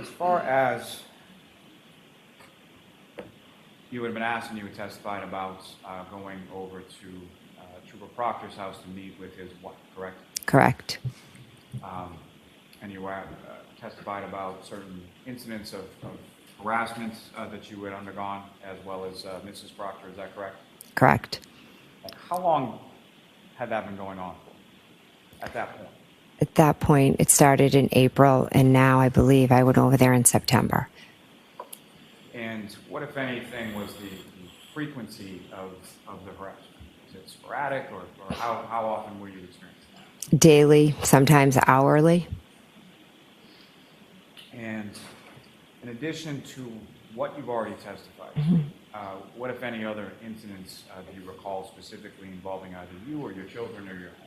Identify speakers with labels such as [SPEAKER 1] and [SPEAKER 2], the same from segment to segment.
[SPEAKER 1] as far as you had been asked and you had testified about going over to Trooper Proctor's house to meet with his wife, correct?
[SPEAKER 2] Correct.
[SPEAKER 1] And you testified about certain incidents of harassment that you had undergone, as well as Mrs. Proctor, is that correct?
[SPEAKER 2] Correct.
[SPEAKER 1] How long had that been going on at that point?
[SPEAKER 2] At that point, it started in April, and now I believe I went over there in September.
[SPEAKER 1] And what, if anything, was the frequency of the harassment? Was it sporadic, or how often were you experiencing that?
[SPEAKER 2] Daily, sometimes hourly.
[SPEAKER 1] And in addition to what you've already testified, what, if any, other incidents do you recall specifically involving either you or your children or your home?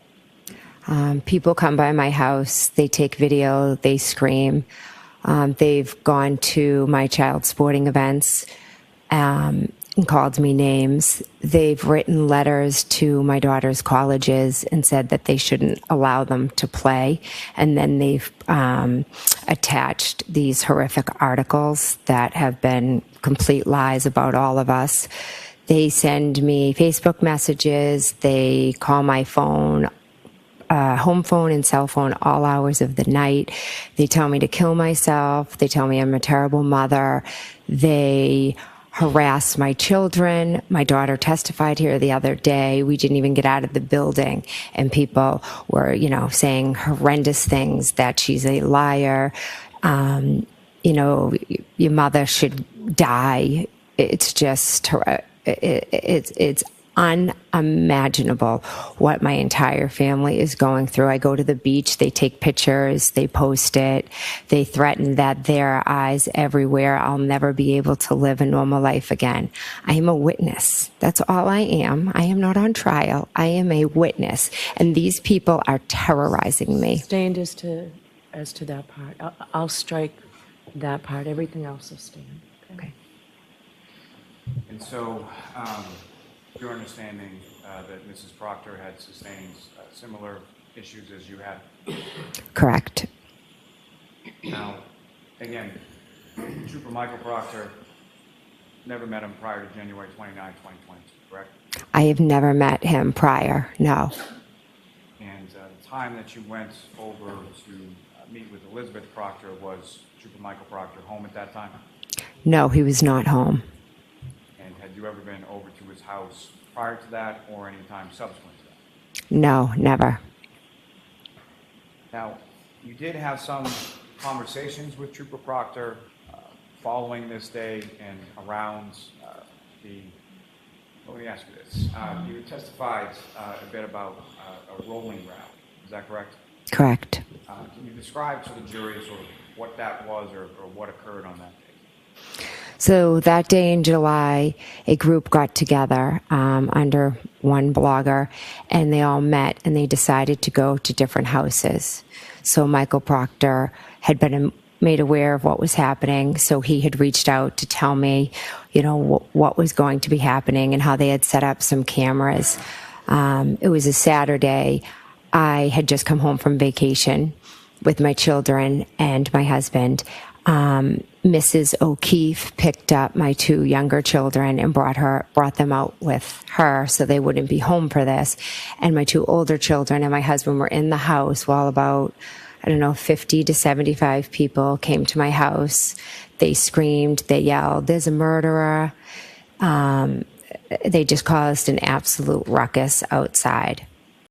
[SPEAKER 2] People come by my house, they take video, they scream. They've gone to my child's sporting events and called me names. They've written letters to my daughter's colleges and said that they shouldn't allow them to play. And then they've attached these horrific articles that have been complete lies about all of us. They send me Facebook messages. They call my phone, home phone and cell phone, all hours of the night. They tell me to kill myself. They tell me I'm a terrible mother. They harass my children. My daughter testified here the other day. We didn't even get out of the building, and people were, saying horrendous things, that she's a liar. Your mother should die. It's just, it's unimaginable what my entire family is going through. I go to the beach, they take pictures, they post it, they threaten that there are eyes everywhere. I'll never be able to live a normal life again. I am a witness. That's all I am. I am not on trial. I am a witness. And these people are terrorizing me.
[SPEAKER 3] Stand as to that part. I'll strike that part. Everything else will stand.
[SPEAKER 2] Okay.
[SPEAKER 1] And so, your understanding that Mrs. Proctor had sustained similar issues as you had?
[SPEAKER 2] Correct.
[SPEAKER 1] Now, again, Trooper Michael Proctor never met him prior to January 29, 2022, correct?
[SPEAKER 2] I have never met him prior, no.
[SPEAKER 1] And the time that you went over to meet with Elizabeth Proctor, was Trooper Michael Proctor home at that time?
[SPEAKER 2] No, he was not home.
[SPEAKER 1] And had you ever been over to his house prior to that, or any time subsequent to that?
[SPEAKER 2] No, never.
[SPEAKER 1] Now, you did have some conversations with Trooper Proctor following this day and around let me ask you this. You testified a bit about a rolling rally. Is that correct?
[SPEAKER 2] Correct.
[SPEAKER 1] Can you describe to the jury sort of what that was, or what occurred on that day?
[SPEAKER 2] So that day in July, a group got together under one blogger, and they all met, and they decided to go to different houses. So Michael Proctor had been made aware of what was happening, so he had reached out to tell me, what was going to be happening and how they had set up some cameras. It was a Saturday. I had just come home from vacation with my children and my husband. Mrs. O'Keefe picked up my two younger children and brought them out with her so they wouldn't be home for this. And my two older children and my husband were in the house while about, 50 to 75 people came to my house. They screamed, they yelled, "There's a murderer." They just caused an absolute ruckus outside.